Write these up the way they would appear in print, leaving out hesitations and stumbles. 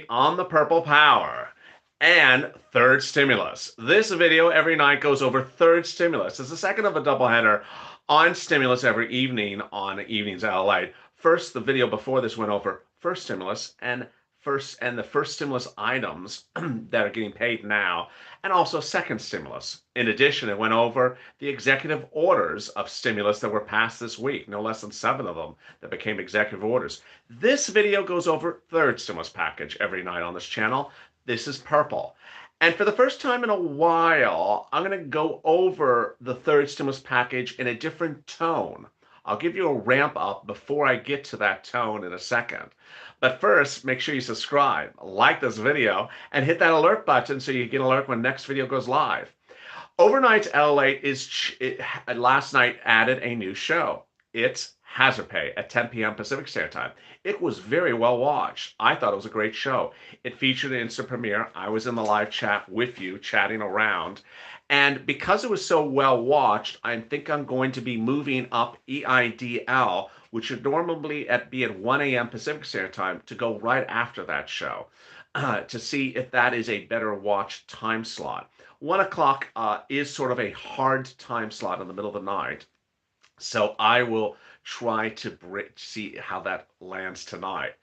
update on the purple power and third stimulus. This video every night goes over third stimulus. It's the second of a doubleheader on stimulus every evening on Evenings LA. First, the video before this went over first stimulus and the first stimulus items that are getting paid now, and also second stimulus. In addition, it went over the executive orders of stimulus that were passed this week, no less than 7 of them that became executive orders. This video goes over third stimulus package every night on this channel. This is purple. And for the first time in a while, I'm going to go over the third stimulus package in a different tone. I'll give you a ramp up before I get to that tone in a second. But first, make sure you subscribe, like this video, and hit that alert button so you get an alert when next video goes live. Overnight LA last night added a new show. It's Hazard Pay at 10 p.m. Pacific Standard Time. It was very well watched. I thought it was a great show. It featured an instant premiere. I was in the live chat with you, chatting around. And because it was so well watched, I think I'm going to be moving up EIDL, which would normally be at 1 a.m. Pacific Standard Time, to go right after that show to see if that is a better watch time slot. 1 o'clock is sort of a hard time slot in the middle of the night. So I will try to see how that lands tonight.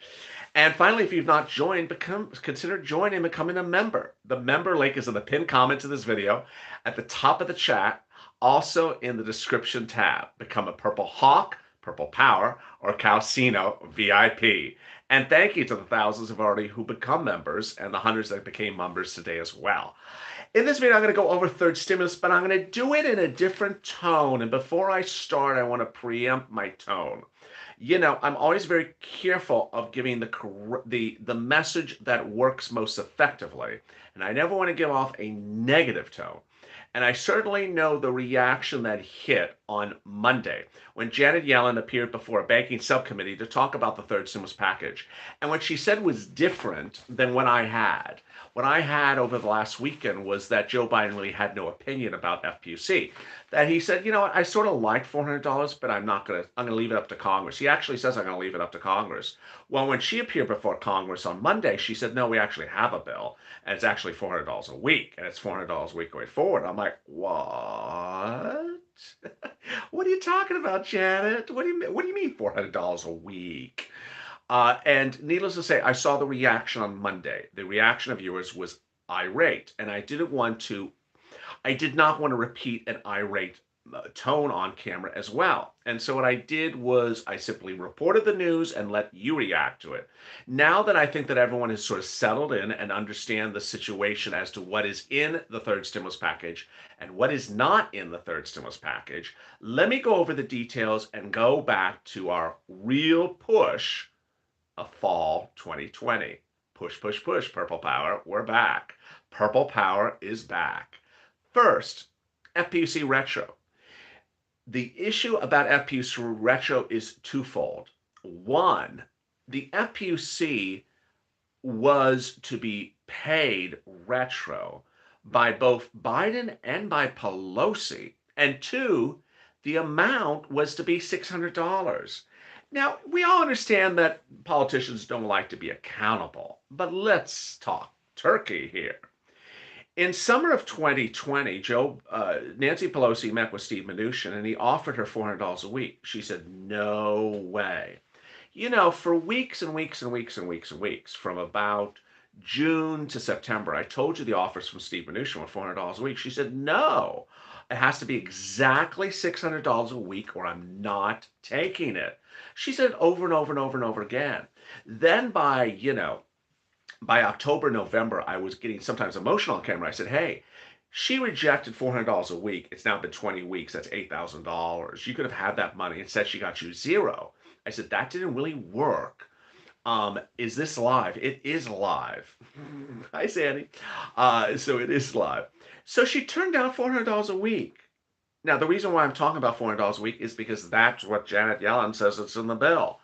And finally, if you've not joined, consider joining and becoming a member. The member link is in the pinned comment to this video, at the top of the chat, also in the description tab. Become a Purple Hawk, Purple Power, or Calcino VIP. And thank you to the thousands who become members and the hundreds that became members today as well. In this video, I'm going to go over third stimulus, but I'm going to do it in a different tone. And before I start, I want to preempt my tone. You know, I'm always very careful of giving the message that works most effectively. And I never want to give off a negative tone. And I certainly know the reaction that hit on Monday when Janet Yellen appeared before a banking subcommittee to talk about the third stimulus package. And what she said was different than what I had. What I had over the last weekend was that Joe Biden really had no opinion about FPUC. That he said, you know what, I sort of like $400, but I'm going to leave it up to Congress. He actually says I'm going to leave it up to Congress. Well, when she appeared before Congress on Monday, she said, no, we actually have a bill, and it's actually $400 a week, and it's $400 a week going forward. I'm like, what? What are you talking about, Janet? What do you mean $400 a week? And needless to say, I saw the reaction on Monday. The reaction of viewers was irate, and I did not want to repeat an irate tone on camera as well. And so what I did was I simply reported the news and let you react to it. Now that I think that everyone has sort of settled in and understand the situation as to what is in the third stimulus package and what is not in the third stimulus package, let me go over the details and go back to our real push of fall 2020. Push, push, push, Purple Power, we're back. Purple Power is back. First, FPUC retro. The issue about FPUC retro is twofold. One, the FPUC was to be paid retro by both Biden and by Pelosi. And two, the amount was to be $600. Now, we all understand that politicians don't like to be accountable, but let's talk turkey here. In summer of 2020, Nancy Pelosi met with Steve Mnuchin, and he offered her $400 a week. She said, no way. You know, for weeks and weeks and weeks and weeks and weeks, from about June to September, I told you the offers from Steve Mnuchin were $400 a week. She said, no, it has to be exactly $600 a week or I'm not taking it. She said over and over and over and over again. Then by October, November, I was getting sometimes emotional on camera. I said, hey, she rejected $400 a week. It's now been 20 weeks. That's $8,000. You could have had that money. Instead, she got you zero. I said, that didn't really work. Is this live? It is live. Hi, Sandy. So it is live. So she turned down $400 a week. Now, the reason why I'm talking about $400 a week is because that's what Janet Yellen says it's in the bill.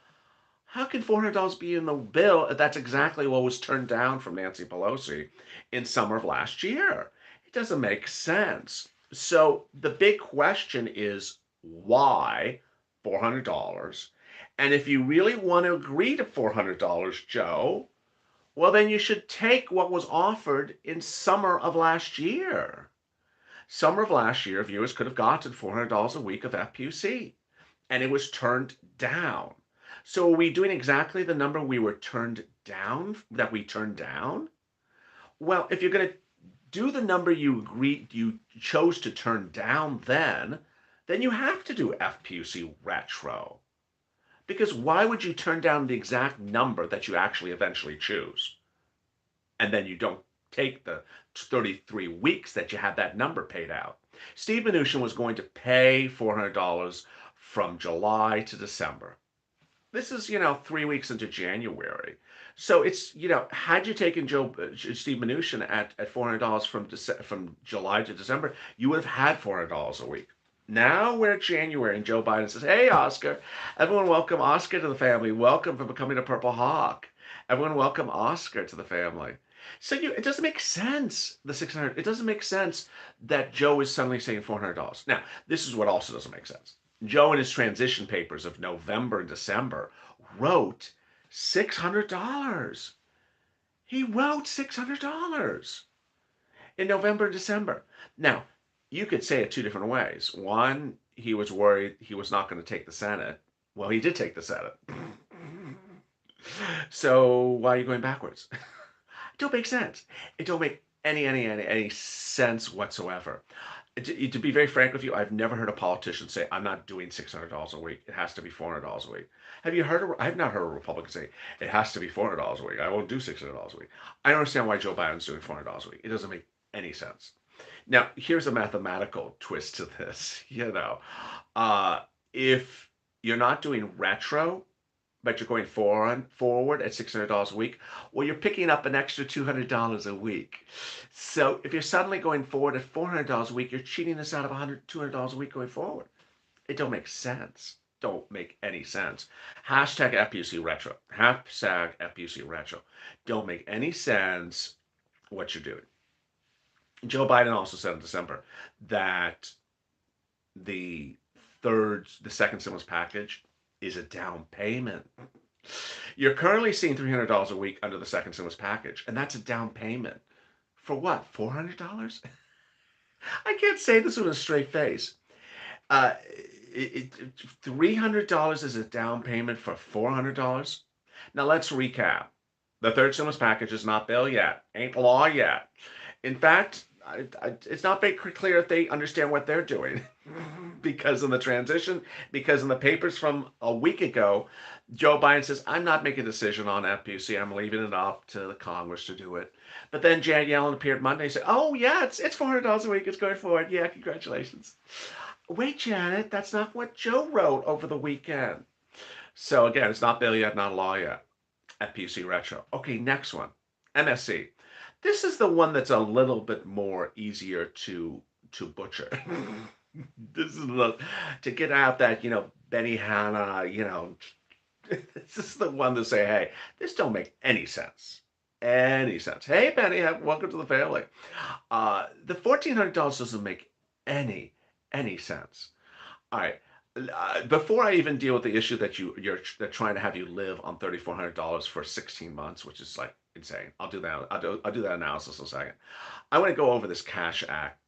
How can $400 be in the bill if that's exactly what was turned down from Nancy Pelosi in summer of last year? It doesn't make sense. So the big question is, why $400? And if you really want to agree to $400, Joe, Well, then you should take what was offered in summer of last year. Summer of last year, viewers could have gotten $400 a week of FPUC, and it was turned down. So are we doing exactly the number we were turned down, that we turned down? Well, if you're going to do the number you chose to turn down then you have to do FPUC retro. Because why would you turn down the exact number that you actually eventually choose? And then you don't take the 33 weeks that you had that number paid out. Steve Mnuchin was going to pay $400 from July to December. This is, 3 weeks into January. So it's, had you taken Steve Mnuchin at $400 from July to December, you would have had $400 a week. Now we're at January, and Joe Biden says, "Hey, Oscar, everyone welcome Oscar to the family. Welcome for becoming a Purple Hawk. Everyone welcome Oscar to the family." So it doesn't make sense, the 600. It doesn't make sense that Joe is suddenly saying $400. Now, this is what also doesn't make sense. Joe, in his transition papers of November and December, wrote $600. He wrote $600 in November and December. Now, you could say it two different ways. One, he was worried he was not going to take the Senate. Well, he did take the Senate. So why are you going backwards? It don't make sense. It don't make any sense whatsoever. To be very frank with you, I've never heard a politician say, "I'm not doing $600 a week. It has to be $400 a week." Have you heard? I've not heard a Republican say, "It has to be $400 a week. I won't do $600 a week." I don't understand why Joe Biden's doing $400 a week. It doesn't make any sense. Now, here's a mathematical twist to this. If you're not doing retro, but you're going forward at $600 a week, well, you're picking up an extra $200 a week. So if you're suddenly going forward at $400 a week, you're cheating us out of $200 a week going forward. It don't make sense. Don't make any sense. Hashtag FPUC retro. Hashtag FPUC retro. Don't make any sense what you're doing. Joe Biden also said in December that the second stimulus package is a down payment. You're currently seeing $300 a week under the second stimulus package, and that's a down payment. For what, $400? I can't say this with a straight face. $300 is a down payment for $400? Now let's recap. The third stimulus package is not bill yet, ain't law yet. In fact, it's not very clear if they understand what they're doing because in the transition, because in the papers from a week ago, Joe Biden says, "I'm not making a decision on FPUC. I'm leaving it up to the Congress to do it." But then Janet Yellen appeared Monday and said, "Oh, yeah, it's $400 a week. It's going forward. Yeah, congratulations." Wait, Janet, that's not what Joe wrote over the weekend. So again, it's not bill yet, not law yet. FPUC retro. Okay, next one. MSC. This is the one that's a little bit more easier to butcher. This is to get out that, Benny Hanna, this is the one to say, "Hey, this don't make any sense." Any sense. Hey, Benny, welcome to the family. The $1,400 doesn't make any sense. All right. Before I even deal with the issue that they're trying to have you live on $3,400 for 16 months, which is like insane. I'll do that. I'll do that analysis in a second. I want to go over this Cash Act.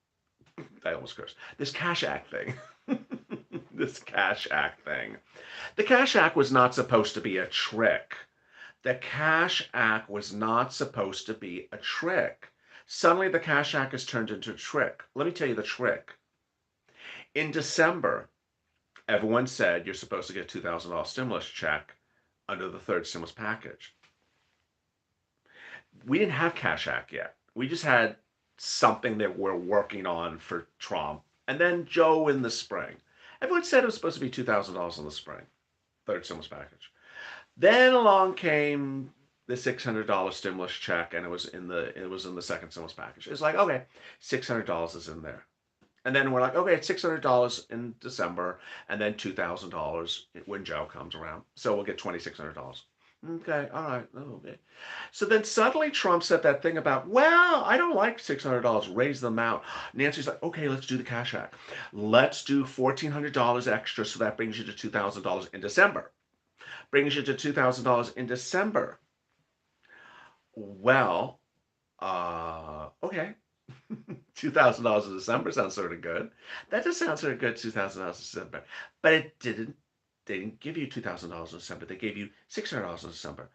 I almost cursed. This Cash Act thing. This Cash Act thing. The Cash Act was not supposed to be a trick. The Cash Act was not supposed to be a trick. Suddenly, the Cash Act has turned into a trick. Let me tell you the trick. In December, everyone said you're supposed to get a $2,000 stimulus check under the third stimulus package. We didn't have Cash Act yet. We just had something that we're working on for Trump. And then Joe in the spring. Everyone said it was supposed to be $2,000 in the spring, third stimulus package. Then along came the $600 stimulus check, and it was in the second stimulus package. It's like, okay, $600 is in there. And then we're like, okay, it's $600 in December, and then $2,000 when Joe comes around. So we'll get $2,600. Okay, all right, okay. So then suddenly Trump said that thing about, well, I don't like $600, raise the amount. Nancy's like, okay, let's do the Cash Act. Let's do $1,400 extra, so that brings you to $2,000 in December. Brings you to $2,000 in December. Well, okay. $2,000 in December sounds sort of good. That does sound sort of good, $2,000 in December. But they didn't give you $2,000 in December. They gave you $600 in December.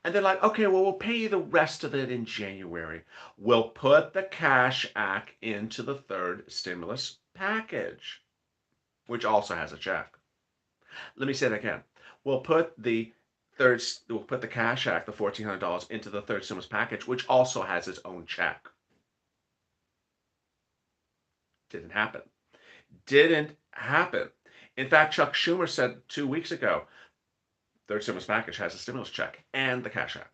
And they're like, okay, well, we'll pay you the rest of it in January. We'll put the Cash Act into the third stimulus package, which also has a check. Let me say that again. We'll put the Cash Act, the $1,400, into the third stimulus package, which also has its own check. Didn't happen. Didn't happen. In fact, Chuck Schumer said 2 weeks ago, third stimulus package has a stimulus check and the Cash Act.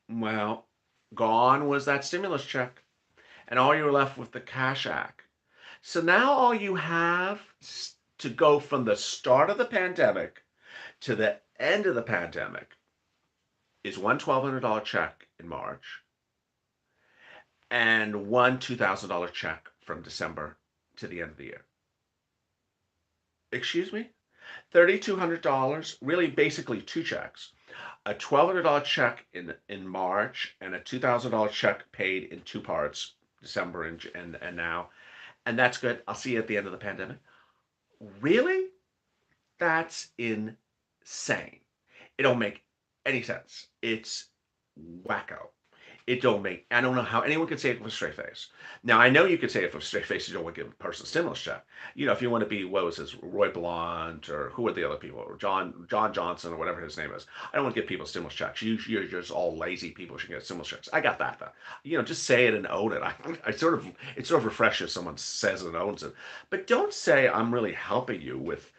Well, gone was that stimulus check, and all you were left with the Cash Act. So now all you have to go from the start of the pandemic to the end of the pandemic is one $1,200 check in March and one $2,000 check from December to the end of the year. Excuse me? $3,200, really basically two checks. A $1,200 check in March and a $2,000 check paid in two parts, December and now. And that's good. I'll see you at the end of the pandemic. Really? That's insane. It don't make any sense. It's wacko. It don't make, I don't know how anyone could say it with a straight face. Now, I know you could say it with a straight face. You don't want to give a person a stimulus check. You know, if you want to be, what was his, Roy Blunt, or who are the other people, or John Johnson, or whatever his name is. I don't want to give people stimulus checks. You're just all lazy people who should get stimulus checks. I got that, though. You know, just say it and own it. It sort of refreshes if someone says it and owns it. But don't say I'm really helping you with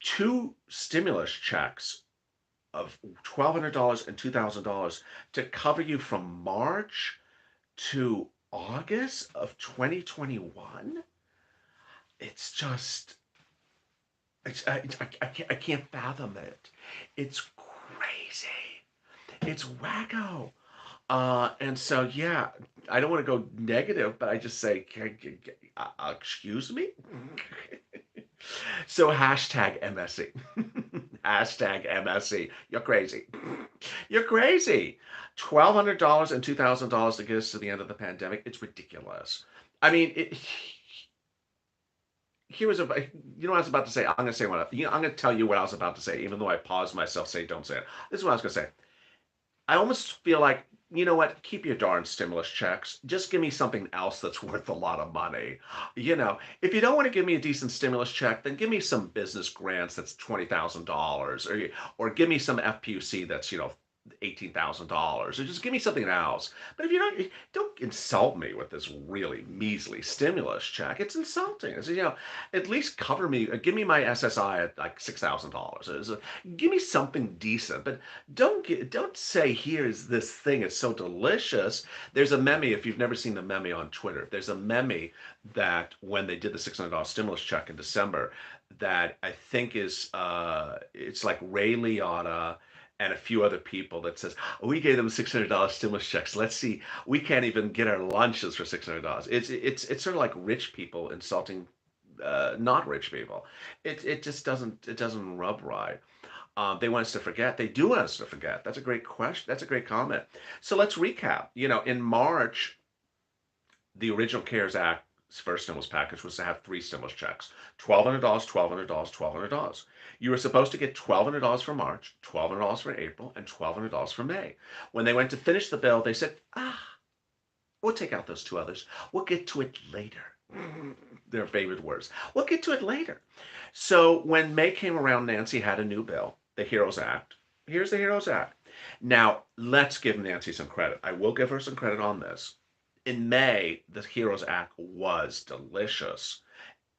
two stimulus checks of $1,200 and $2,000 to cover you from March to August of 2021. It's just, I can't fathom it. It's crazy. It's wacko. And so, yeah, I don't want to go negative, but I just say, excuse me? So hashtag MSC. Hashtag MSC. You're crazy. You're crazy. $1,200 and $2,000 to get us to the end of the pandemic. It's ridiculous. I mean, here was you know what I was about to say. I'm going to say I'm going to tell you what I was about to say, even though I paused myself, say, don't say it. This is what I was going to say. I almost feel like, you know what? Keep your darn stimulus checks. Just give me something else that's worth a lot of money. You know, if you don't want to give me a decent stimulus check, then give me some business grants that's $20,000, or give me some FPUC that's, $18,000, or just give me something else. But if you don't insult me with this really measly stimulus check. It's insulting. It's, at least cover me, give me my SSI at like $6,000. Give me something decent, but don't say here's this thing. It's so delicious. There's a meme. If you've never seen the meme on Twitter, there's a meme that when they did the $600 stimulus check in December, that I think is it's like Ray Liotta and a few other people that says, oh, we gave them $600 stimulus checks. Let's see, we can't even get our lunches for $600. It's sort of like rich people insulting not rich people. It just doesn't rub right. They want us to forget. They do want us to forget. That's a great question. That's a great comment. So let's recap. In March, the original CARES Act first stimulus package was to have three stimulus checks: $1,200, $1,200, $1,200. You were supposed to get $1,200 for March, $1,200 for April, and $1,200 for May. When they went to finish the bill, they said, we'll take out those two others. We'll get to it later. Their favorite words. We'll get to it later. So when May came around, Nancy had a new bill, the HEROES Act. Here's the HEROES Act. Now, let's give Nancy some credit. I will give her some credit on this. In May, the HEROES Act was delicious.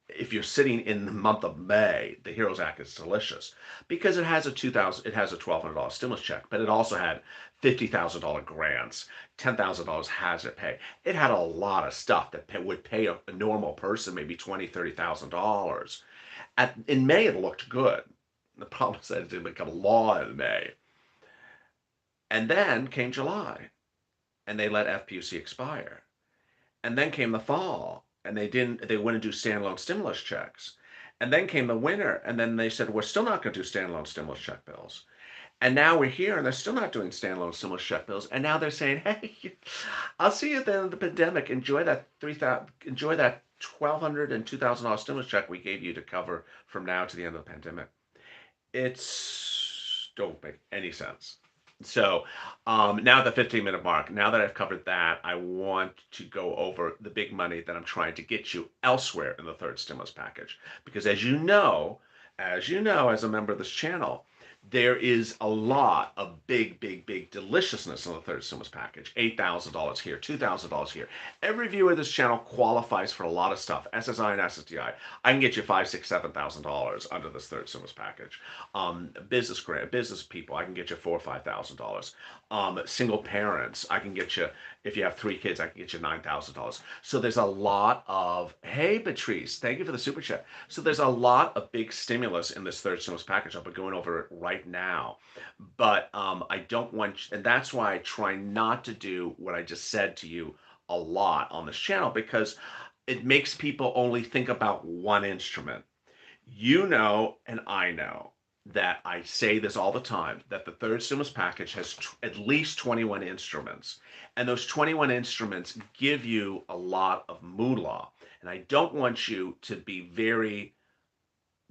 If you're sitting in the month of May, the HEROES Act is delicious because it has a $1,200 stimulus check, but it also had $50,000 grants, $10,000 hazard pay. It had a lot of stuff that would pay a normal person maybe $20,000, $30,000. In May, it looked good. The problem is that it didn't become law in May. And then came July, and they let FPUC expire. And then came the fall, and they wouldn't do standalone stimulus checks. And then came the winter, and then they said, we're still not going to do standalone stimulus check bills. And now we're here, and they're still not doing standalone stimulus check bills. And now they're saying, "Hey, I'll see you at the end of the pandemic. Enjoy that 3,000, enjoy that $1,200 and $2,000 stimulus check we gave you to cover from now to the end of the pandemic." It's don't make any sense. So now at the 15-minute mark, now that I've covered that, I want to go over the big money that I'm trying to get you elsewhere in the third stimulus package. Because as a member of this channel, there is a lot of big, big, big deliciousness in the third stimulus package. $8,000 here, $2,000 here. Every viewer of this channel qualifies for a lot of stuff. SSI and SSDI. I can get you $5,000, $6,000, $7,000 under this third stimulus package. Business grant, business people, I can get you $4,000 or $5,000. Single parents, I can get you, if you have 3 kids, I can get you $9,000. So there's a lot of, hey, Patrice, thank you for the super chat. So there's a lot of big stimulus in this third stimulus package. I'll be going over it right now. But I don't want, and that's why I try not to do what I just said to you a lot on this channel, because it makes people only think about one instrument. You know, and I know that I say this all the time, that the third stimulus package has at least 21 instruments. And those 21 instruments give you a lot of moolah. And I don't want you to be very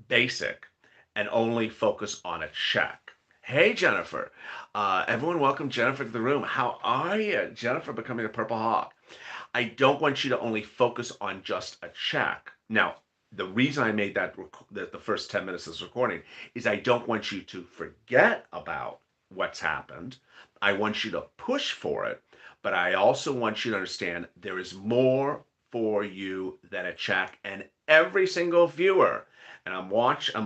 basic and only focus on a check. Hey, Jennifer. Everyone welcome Jennifer to the room. How are you? Jennifer becoming a Purple Hawk. I don't want you to only focus on just a check. Now, the reason I made that the first 10 minutes of this recording is I don't want you to forget about what's happened. I want you to push for it, but I also want you to understand there is more for you than a check. And every single viewer, and I'm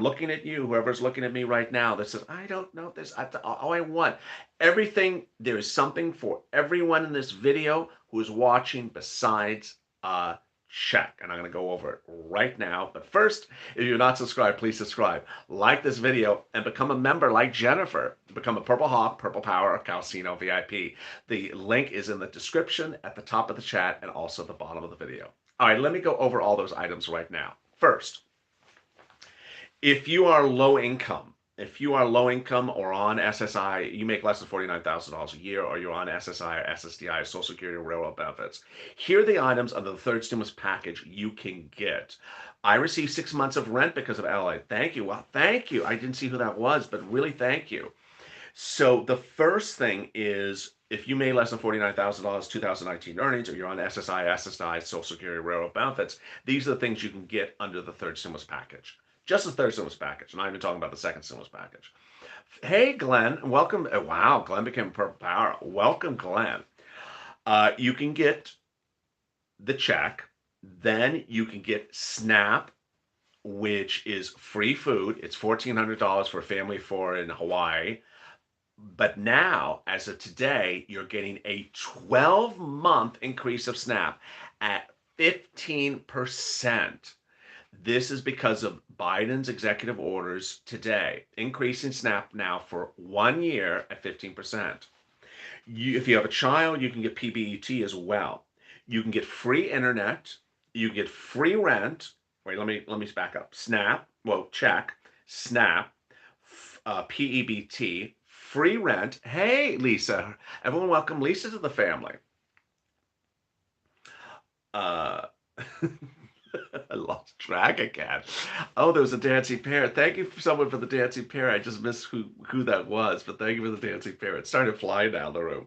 looking at you, whoever's looking at me right now, that says, I don't know this, all I want. Everything, there is something for everyone in this video who is watching besides check, and I'm going to go over it right now. But first, if you're not subscribed, please subscribe, like this video, and become a member like Jennifer. Become a Purple Hawk, Purple Power, or Calcino VIP. The link is in the description, at the top of the chat, and also at the bottom of the video. All right, let me go over all those items right now. First, if you are low income or on SSI, you make less than $49,000 a year, or you're on SSI or SSDI, Social Security or Railroad benefits, here are the items under the third stimulus package you can get. I received 6 months of rent because of LA. Thank you. Well, thank you. I didn't see who that was, but really thank you. So the first thing is, if you made less than $49,000 2019 earnings, or you're on SSI, SSI, Social Security, Railroad benefits, these are the things you can get under the third stimulus package. Just the third stimulus package. I'm not even talking about the second stimulus package. Hey, Glenn, welcome. Wow, Glenn became Purple Power. Welcome, Glenn. You can get the check. Then you can get SNAP, which is free food. It's $1,400 for a family of 4 in Hawaii. But now, as of today, you're getting a 12-month increase of SNAP at 15%. This is because of Biden's executive orders today, increasing SNAP now for 1 year at 15%. If you have a child, you can get PBET as well. You can get free internet. You can get free rent. Wait, let me back up. SNAP, well, check, SNAP, PEBT, free rent. Hey, Lisa. Everyone welcome Lisa to the family. I lost track again. Oh, there was a dancing parrot. Thank you for someone for the dancing parrot. I just missed who that was, but thank you for the dancing parrot. It started flying down the room.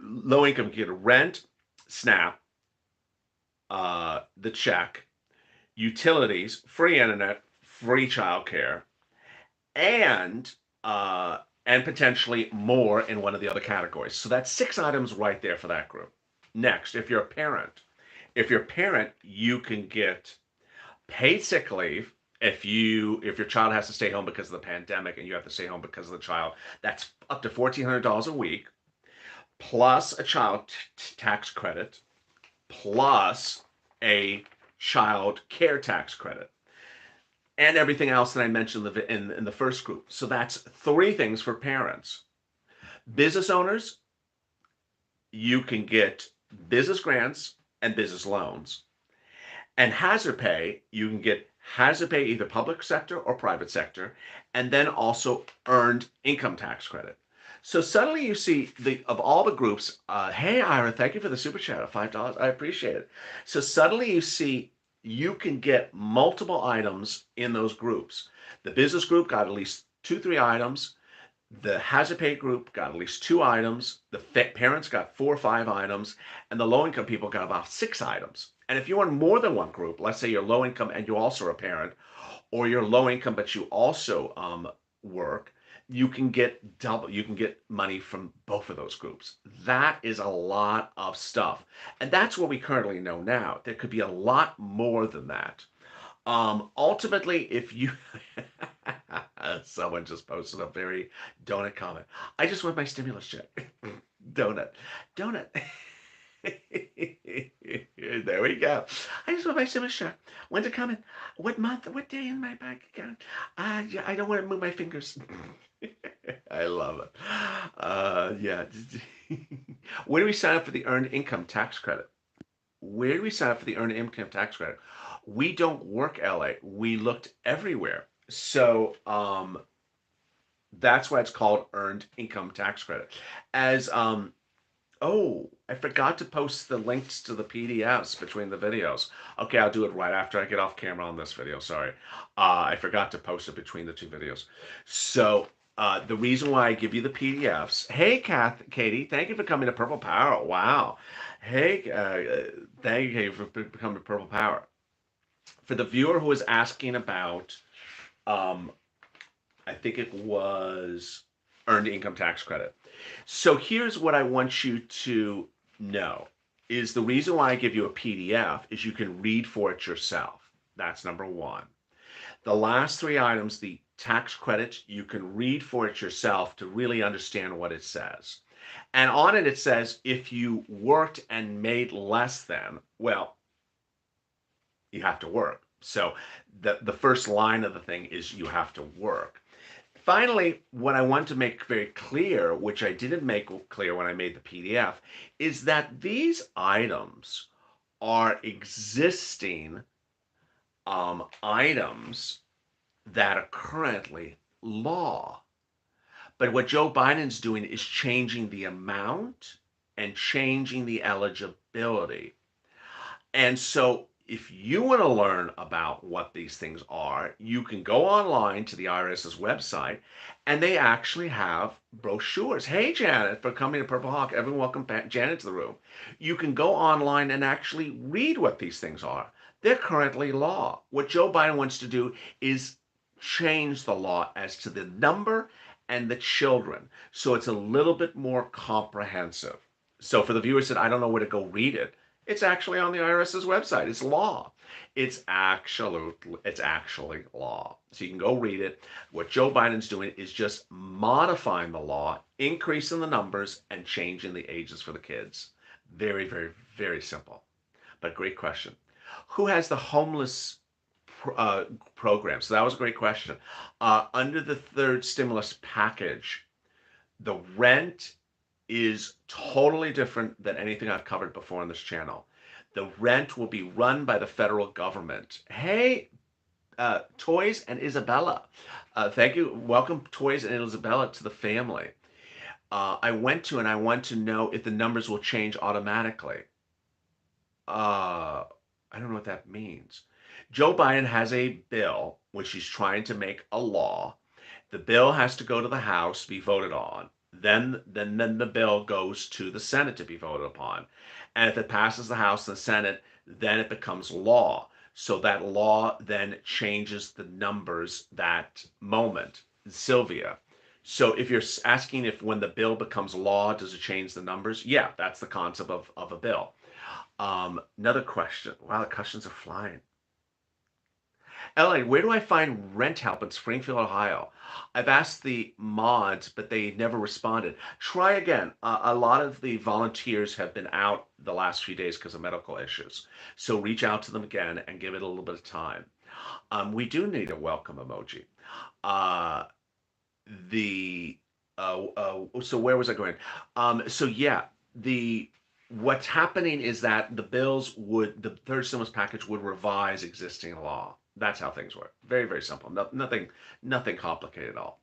Low income get rent, SNAP, the check, utilities, free internet, free childcare, and potentially more in one of the other categories. So that's 6 items right there for that group. Next, if you're a parent, you can get paid sick leave if your child has to stay home because of the pandemic and you have to stay home because of the child. That's up to $1,400 a week, plus a child tax credit, plus a child care tax credit, and everything else that I mentioned in the first group. So that's 3 things for parents. Business owners, you can get business grants and business loans. And hazard pay, you can get has to pay either public sector or private sector, and then also earned income tax credit. So suddenly you see the of all the groups, hey Ira, thank you for the super chat of $5. I appreciate it. So suddenly you see you can get multiple items in those groups. The business group got at least two, three items. The hazard pay group got at least two items. The parents got 4 or 5 items, and the low income people got about 6 items. And if you're in more than one group, let's say you're low income and you also are a parent, or you're low income but you also work, you can get double. You can get money from both of those groups. That is a lot of stuff, and that's what we currently know now. There could be a lot more than that. Ultimately, if you someone just posted a very donut comment. I just want my stimulus check. Donut. Donut. There we go. I just want my stimulus check. When's it coming? What month? What day in my bank account? Yeah, I don't want to move my fingers. I love it. Yeah. Where do we sign up for the earned income tax credit? Where do we sign up for the earned income tax credit? We don't work LA. We looked everywhere. So that's why it's called earned income tax credit. As oh, I forgot to post the links to the PDFs between the videos. Okay, I'll do it right after I get off camera on this video. Sorry. I forgot to post it between the two videos. So the reason why I give you the PDFs. Hey, Katie, thank you for coming to Purple Power. Wow. Hey, thank you, Katie, for becoming Purple Power. For the viewer who was asking about, I think it was earned income tax credit. So here's what I want you to know is the reason why I give you a PDF is you can read for it yourself. That's number one. The last three items, the tax credit, you can read for it yourself to really understand what it says. And on it, it says if you worked and made less than, well, you have to work. So the first line of the thing is you have to work. Finally, what I want to make very clear, which I didn't make clear when I made the PDF, is that these items are existing items that are currently law. But what Joe Biden's doing is changing the amount and changing the eligibility. And so if you want to learn about what these things are, you can go online to the IRS's website, and they actually have brochures. Hey, Janet, for coming to Purple Hawk. Everyone welcome Janet to the room. You can go online and actually read what these things are. They're currently law. What Joe Biden wants to do is change the law as to the number and the children. So it's a little bit more comprehensive. So for the viewers that I don't know where to go read it, it's actually on the IRS's website. It's law. It's actually law. So you can go read it. What Joe Biden's doing is just modifying the law, increasing the numbers, and changing the ages for the kids. Very, very, very simple. But great question. Who has the homeless program? So that was a great question. Under the third stimulus package, the rent is totally different than anything I've covered before on this channel. The rent will be run by the federal government. Hey, Toys and Isabella. Thank you. Welcome, Toys and Isabella, to the family. I want to know if the numbers will change automatically. I don't know what that means. Joe Biden has a bill which he's trying to make a law. The bill has to go to the House, be voted on. Then the bill goes to the Senate to be voted upon. And if it passes the House and the Senate, then it becomes law. So that law then changes the numbers that moment. Sylvia. So if you're asking if when the bill becomes law, does it change the numbers? Yeah, that's the concept of a bill. Another question. Wow, the questions are flying. Ellie, where do I find rent help in Springfield, Ohio? I've asked the mods, but they never responded. Try again. A lot of the volunteers have been out the last few days because of medical issues. So reach out to them again and give it a little bit of time. We do need a welcome emoji. So where was I going? So yeah, what's happening is that the third stimulus package would revise existing law. That's how things work. Very, very simple. Nothing complicated at all.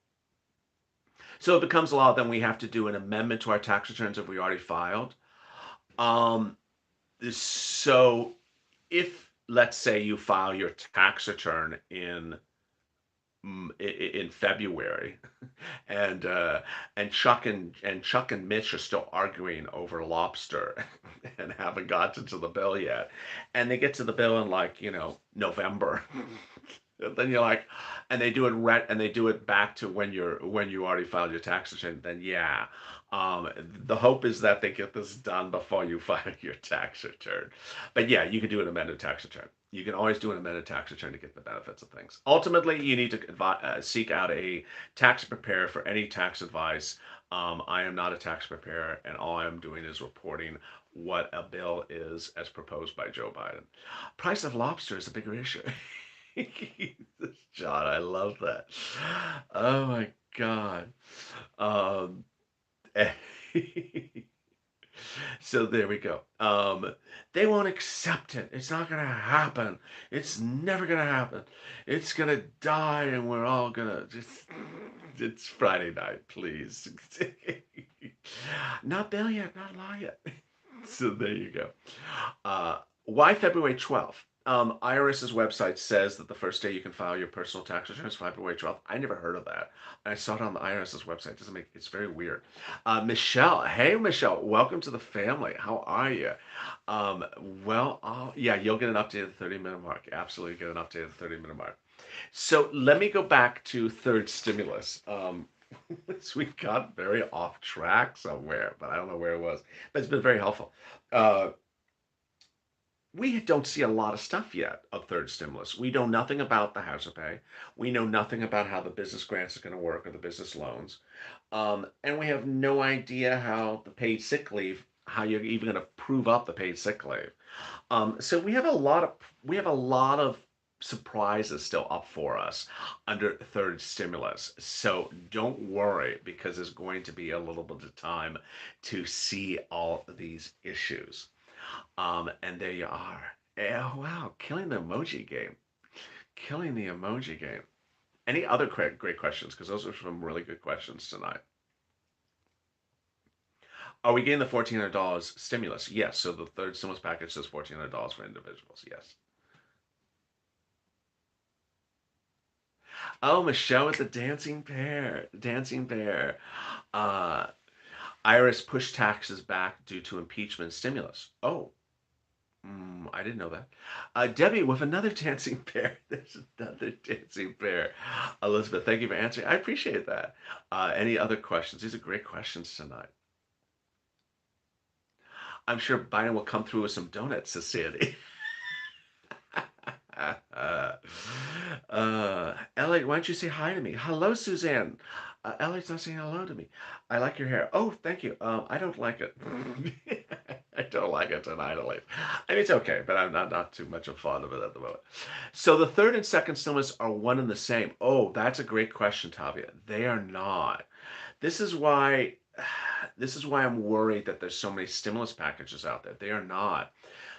So it becomes law. Then we have to do an amendment to our tax returns if we already filed. Um, so if let's say you file your tax return in February, and Chuck and Mitch are still arguing over lobster and haven't gotten to the bill yet, and they get to the bill in like November. Then you're like, and they do it back to when you already filed your tax return. Then yeah, the hope is that they get this done before you file your tax return. But yeah, you can do an amended tax return. You can always do an amended tax return to get the benefits of things. Ultimately, you need to seek out a tax preparer for any tax advice. I am not a tax preparer, and all I'm doing is reporting what a bill is as proposed by Joe Biden. Price of lobster is a bigger issue. John, I love that. Oh my God. Um, so there we go. They won't accept it. It's not gonna happen. It's never gonna happen. It's gonna die, and we're all gonna just. It's Friday night, please. Not Bill yet. Not law yet. So there you go. Why February 12th? IRS's website says that the first day you can file your personal tax return is February 12th. I never heard of that. I saw it on the IRS's website. It's very weird. Michelle, hey Michelle, welcome to the family. How are you? Um, yeah, you'll get an updated 30-minute mark. Absolutely get an updated 30-minute mark. So let me go back to third stimulus. We got very off track somewhere, but I don't know where it was. But it's been very helpful. Uh, we don't see a lot of stuff yet of third stimulus. We know nothing about the housing pay. We know nothing about how the business grants are going to work or the business loans. And we have no idea how the paid sick leave, how you're even going to prove up the paid sick leave. So we have a lot of surprises still up for us under third stimulus. So don't worry because there's going to be a little bit of time to see all of these issues. And there you are. Oh, wow, killing the emoji game. Killing the emoji game. Any other great questions? Because those are some really good questions tonight. Are we getting the $1,400 stimulus? Yes. So the third stimulus package says $1,400 for individuals. Yes. Oh, Michelle with the dancing bear. Dancing bear. Uh, Iris pushed taxes back due to impeachment stimulus. Oh, I didn't know that. Debbie with another dancing bear. There's another dancing bear. Elizabeth, thank you for answering. I appreciate that. Any other questions? These are great questions tonight. I'm sure Biden will come through with some donuts, says Sandy. Elliot, why don't you say hi to me? Hello, Suzanne. Elliot's not saying hello to me. I like your hair. Oh, thank you. I don't like it. I don't like it tonight, Elliot. I mean, it's okay, but I'm not too much of fond of it at the moment. So the third and second stimulus are one and the same. Oh, that's a great question, Tavia. They are not. This is why this is why I'm worried that there's so many stimulus packages out there. They are not.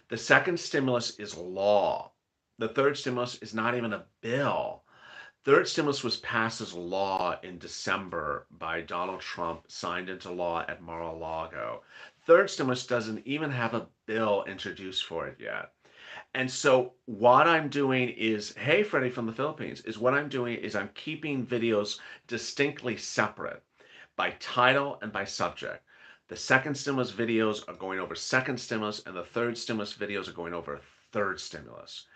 The second stimulus is law. The third stimulus is not even a bill. Third stimulus was passed as law in December by Donald Trump, signed into law at Mar-a-Lago. Third stimulus doesn't even have a bill introduced for it yet. And so what I'm doing is, hey, Freddie from the Philippines, is what I'm doing is I'm keeping videos distinctly separate by title and by subject. The second stimulus videos are going over second stimulus, and the third stimulus videos are going over third stimulus.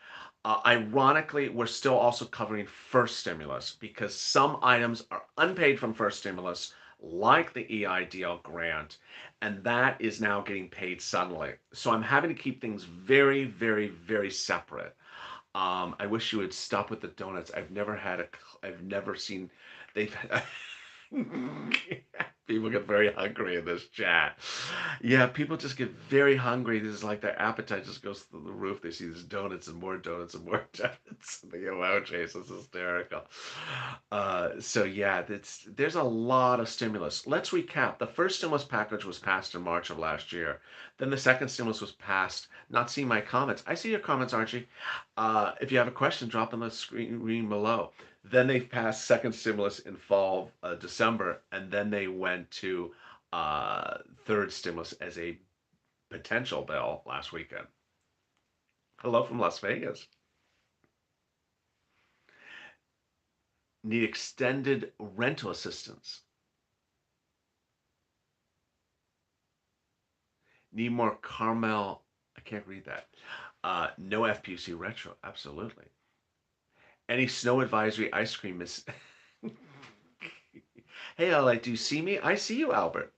Ironically, we're still also covering first stimulus because some items are unpaid from first stimulus, like the EIDL grant, and that is now getting paid suddenly. So I'm having to keep things very, very, very separate. I wish you would stop with the donuts. I've never seen they've People get very hungry in this chat. Yeah, people just get very hungry. This is like their appetite just goes through the roof. They see these donuts and more donuts and more donuts. The emojis is hysterical. So yeah, there's a lot of stimulus. Let's recap. The first stimulus package was passed in March of last year. Then the second stimulus was passed. Not seeing my comments. I see your comments, Archie. If you have a question, drop in the screen below. Then they passed second stimulus in fall, December, and then they went to third stimulus as a potential bill last weekend. Hello from Las Vegas. Need extended rental assistance. Need more caramel. I can't read that. No FPUC retro. Absolutely. Any snow advisory ice cream is. Hey, LA, do you see me? I see you, Albert.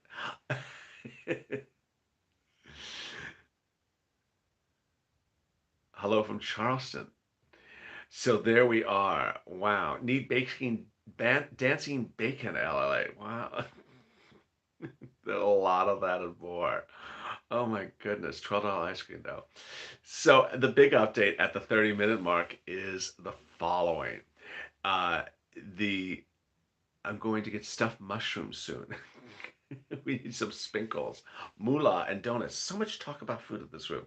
Hello from Charleston. So there we are. Wow. Need dancing bacon, LLA. Wow. There's a lot of that and more. Oh my goodness. $12 ice cream though. So the big update at the 30-minute mark is the following. Uh, the I'm going to get stuffed mushrooms soon. We need some spinkles, moolah, and donuts. So much talk about food in this room.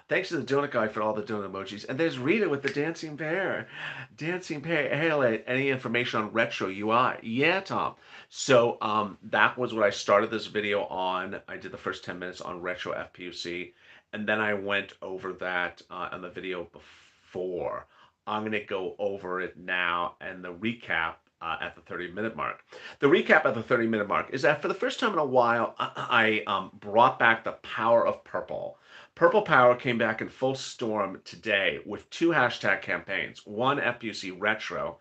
Thanks to the donut guy for all the donut emojis. And there's Rita with the dancing bear. Dancing bear. Hey, any information on retro UI? Yeah, Tom. So that was what I started this video on. I did the first 10 minutes on retro FPUC. And then I went over that on the video before. I'm going to go over it now and the recap at the 30-minute mark. The recap at the 30-minute mark is that for the first time in a while, I brought back the power of purple. Purple Power came back in full storm today with two hashtag campaigns. One, FPUC Retro,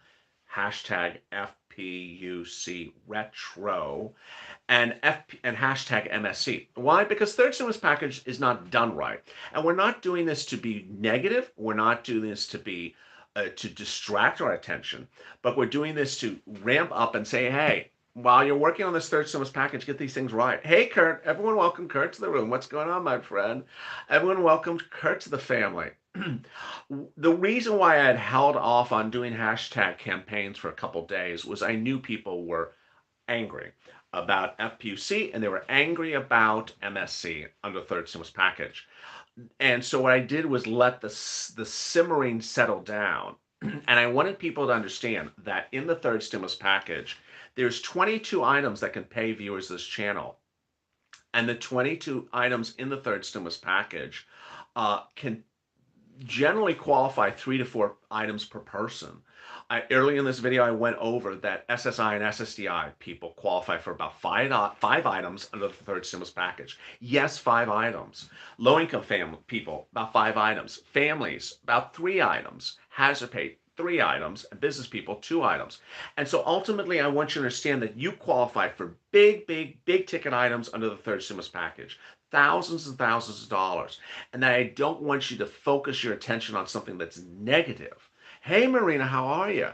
hashtag FPUC Retro, and hashtag MSC. Why? Because third stimulus package is not done right. And we're not doing this to be negative. We're not doing this to be to distract our attention, but we're doing this to ramp up and say, hey, while you're working on this third stimulus package, get these things right. Hey, Kurt, everyone welcome Kurt to the room. What's going on, my friend? Everyone welcome Kurt to the family. The reason why I had held off on doing hashtag campaigns for a couple days was I knew people were angry about FPUC and they were angry about MSC under third stimulus package. And so what I did was let the simmering settle down. And I wanted people to understand that in the third stimulus package, there's 22 items that can pay viewers this channel. And the 22 items in the third stimulus package can generally qualify 3 to 4 items per person. Early in this video, I went over that SSI and SSDI people qualify for about five items under the third stimulus package. Yes, 5 items. Low-income family people, about 5 items. Families, about 3 items. Hazard pay, 3 items. And business people, 2 items. And so ultimately, I want you to understand that you qualify for big ticket items under the third stimulus package. Thousands and thousands of dollars. And that I don't want you to focus your attention on something that's negative. Hey, Marina, how are you?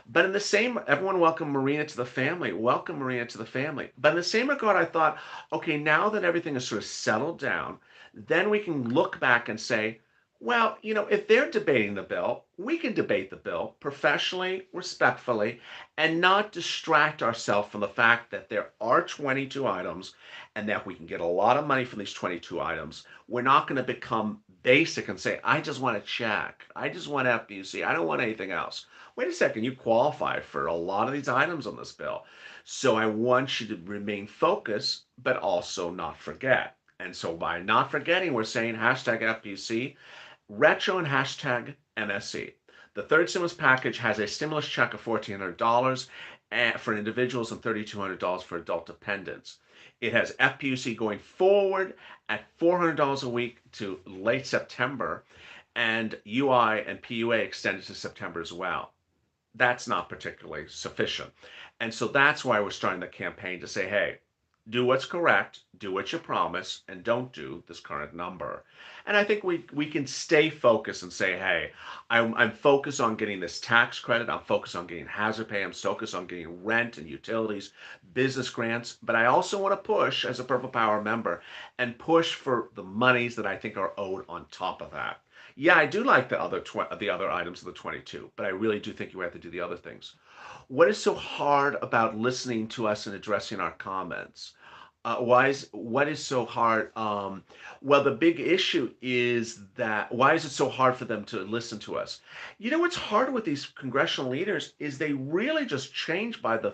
But in the same, everyone welcome Marina to the family. Welcome Marina to the family. But in the same regard, I thought, okay, now that everything is sort of settled down, then we can look back and say, well, if they're debating the bill, we can debate the bill professionally, respectfully, and not distract ourselves from the fact that there are 22 items and that we can get a lot of money from these 22 items. We're not going to become basic and say, I just want a check. I just want FPUC. I don't want anything else. Wait a second, you qualify for a lot of these items on this bill. So I want you to remain focused, but also not forget. And so by not forgetting, we're saying hashtag FPUC, retro, and hashtag MSC. The third stimulus package has a stimulus check of $1,400 for individuals and $3,200 for adult dependents. It has FPUC going forward at $400 a week to late September, and UI and PUA extended to September as well. That's not particularly sufficient. And so that's why we're starting the campaign to say, hey, Do what's correct, do what you promise, and don't do this current number. And I think we can stay focused and say, hey, I'm focused on getting this tax credit. I'm focused on getting hazard pay. I'm focused on getting rent and utilities, business grants. But I also want to push as a Purple Power member and push for the monies that I think are owed on top of that. Yeah, I do like the other items of the 22, but I really do think you have to do the other things. What is so hard about listening to us and addressing our comments? What is so hard? Well, the big issue is that why is it so hard for them to listen to us? You know what's hard with these congressional leaders is they really just change by the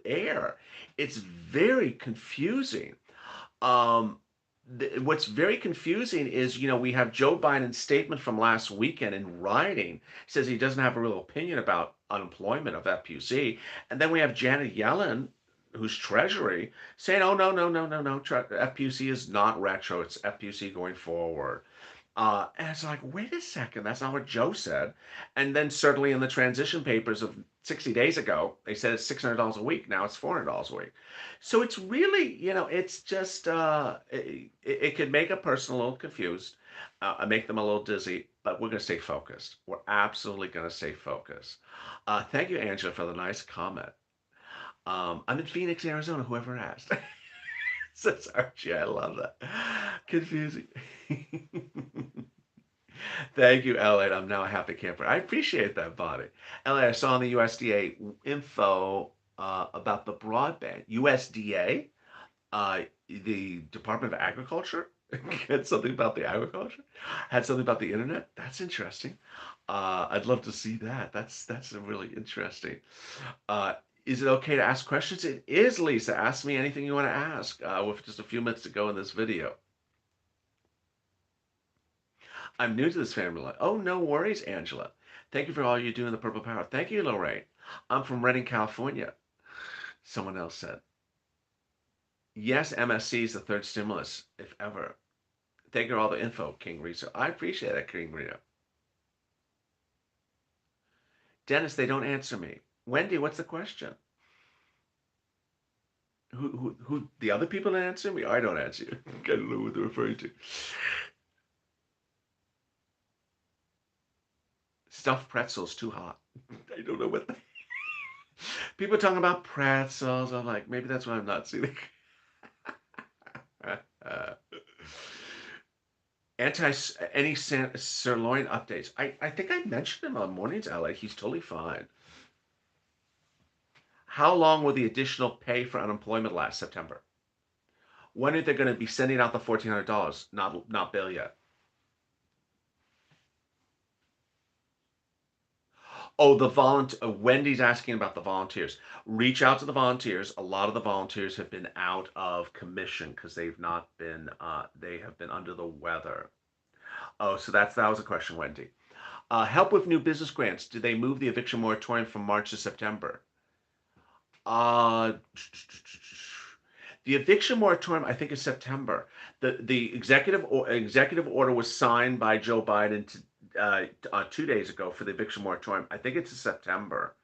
air. It's very confusing. Um, what's very confusing is, we have Joe Biden's statement from last weekend in writing. He says he doesn't have a real opinion about unemployment of FPUC. And then we have Janet Yellen, who's Treasury, saying, oh, no, no, no, no, no. FPUC is not retro. It's FPUC going forward. And it's like, wait a second, that's not what Joe said. And then certainly in the transition papers of 60 days ago, they said it's $600 a week. Now it's $400 a week. So it's really, it's just, it could make a person a little confused, make them a little dizzy, but we're going to stay focused. We're absolutely going to stay focused. Thank you, Angela, for the nice comment. I'm in Phoenix, Arizona, whoever asked. Says Archie, I love that. Confusing. Thank you, Elliot. I'm now a happy camper. I appreciate that, Bonnie. Elliot, I saw on the USDA info about the broadband. USDA, the Department of Agriculture, had something about the agriculture, had something about the internet. That's interesting. I'd love to see that. That's really interesting. Uh, is it okay to ask questions? It is, Lisa. Ask me anything you want to ask with just a few minutes to go in this video. I'm new to this family. Oh, no worries, Angela. Thank you for all you do in the Purple Power. Thank you, Lorraine. I'm from Redding, California. Someone else said. Yes, MSC is the third stimulus, if ever. Thank you for all the info, King Rito. I appreciate that, King Rito. Dennis, they don't answer me. Wendy, what's the question? Who the other people that answer me? I don't answer you. I don't know what they're referring to. Stuffed pretzels too hot. I don't know what. People talking about pretzels. I'm like, maybe that's why I'm not seeing. Anti any sirloin updates. I think I mentioned him on Mornings LA. He's totally fine. How long will the additional pay for unemployment last September? When are they going to be sending out the $1,400? Not bill yet. Oh, Wendy's asking about the volunteers. Reach out to the volunteers. A lot of the volunteers have been out of commission because they've not been. They have been under the weather. Oh, so that was a question, Wendy. Help with new business grants. Do they move the eviction moratorium from March to September? Uh, the eviction moratorium, I think, is September. The executive order was signed by Joe Biden 2 days ago for the eviction moratorium. I think it's in September.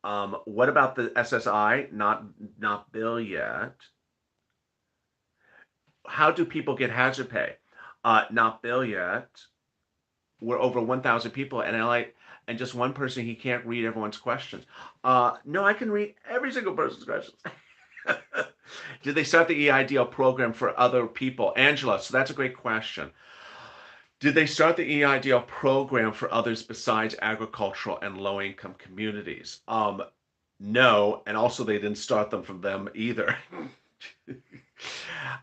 What about the SSI? Not bill yet. How do people get hazard pay? Not bill yet. We're over 1,000 people, and just one person, he can't read everyone's questions. No, I can read every single person's questions. Did they start the EIDL program for other people? Angela, so that's a great question. Did they start the EIDL program for others besides agricultural and low-income communities? No, and also they didn't start them from them either.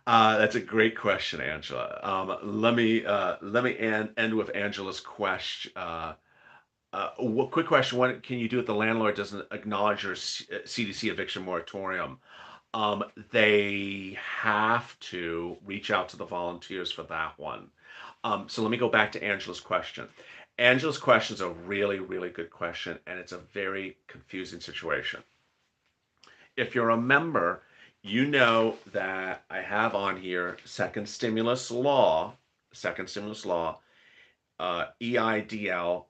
That's a great question, Angela. Let me end with Angela's question. Quick question: what can you do if the landlord doesn't acknowledge your CDC eviction moratorium? They have to reach out to the volunteers for that one. So let me go back to Angela's question. Angela's question is a really, really good question, and it's a very confusing situation. If you're a member, you know that I have on here second stimulus law, EIDL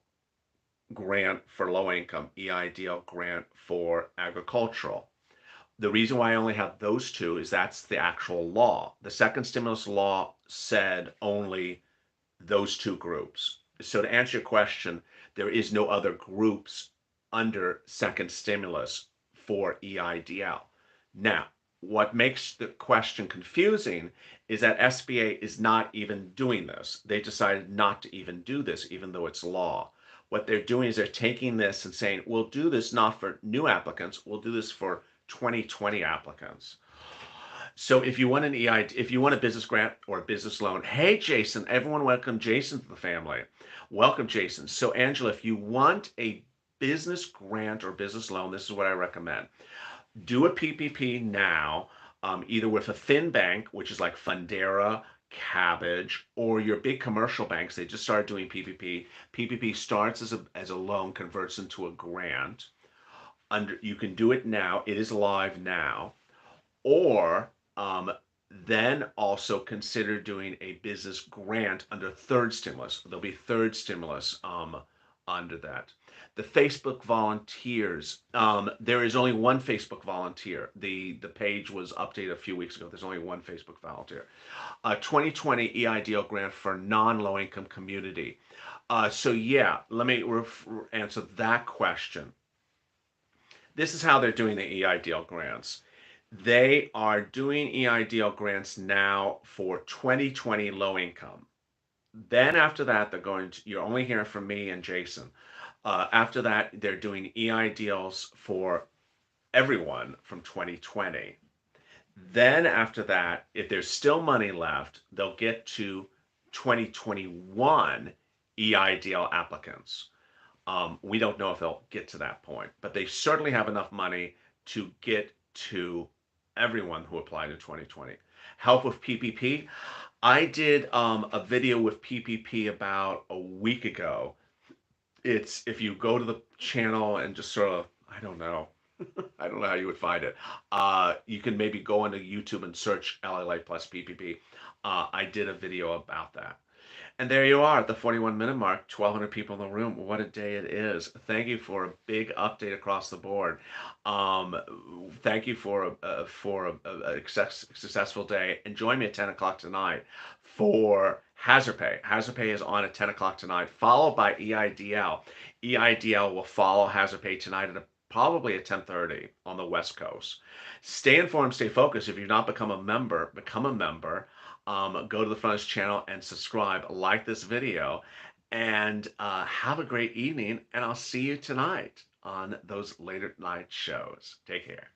grant for low income, EIDL grant for agricultural. The reason why I only have those two is that's the actual law. The second stimulus law said only those two groups. So to answer your question, there is no other groups under second stimulus for EIDL. Now, what makes the question confusing is that SBA is not even doing this. They decided not to even do this, even though it's law. What they're doing is they're taking this and saying, we'll do this not for new applicants, we'll do this for 2020 applicants. So if you want an if you want a business grant or a business loan, hey Jason, everyone welcome Jason to the family. Welcome Jason. So Angela, if you want a business grant or business loan, this is what I recommend. Do a PPP now, either with a thin bank, which is like Fundera, Cabbage, or your big commercial banks. They just started doing PPP. PPP starts as a loan, converts into a grant. You can do it now. It is live now. Or then also consider doing a business grant under third stimulus. There'll be third stimulus under that. The Facebook volunteers, there is only one Facebook volunteer. The page was updated a few weeks ago. There's only one Facebook volunteer. 2020 EIDL grant for non-low income community. So yeah, let me answer that question. This is how they're doing the EIDL grants. They are doing EIDL grants now for 2020 low income. Then after that, you're only hearing from me and Jason. After that, they're doing EIDLs for everyone from 2020. Then after that, if there's still money left, they'll get to 2021 EIDL applicants. We don't know if they'll get to that point, but they certainly have enough money to get to everyone who applied in 2020. Help with PPP. I did a video with PPP about a week ago. It's if you go to the channel and just sort of, I don't know, I don't know how you would find it. You can maybe go into YouTube and search LLA plus PPP. I did a video about that. And there you are at the 41-minute mark, 1,200 people in the room. What a day it is. Thank you for a big update across the board. Thank you for a successful day. And join me at 10 o'clock tonight for Hazard Pay. Hazard Pay is on at 10 o'clock tonight, followed by EIDL. EIDL will follow Hazard Pay tonight at probably at 10:30 on the West Coast. Stay informed, stay focused. If you've not become a member, become a member. Go to the Frontage channel and subscribe, like this video, and have a great evening. And I'll see you tonight on those later night shows. Take care.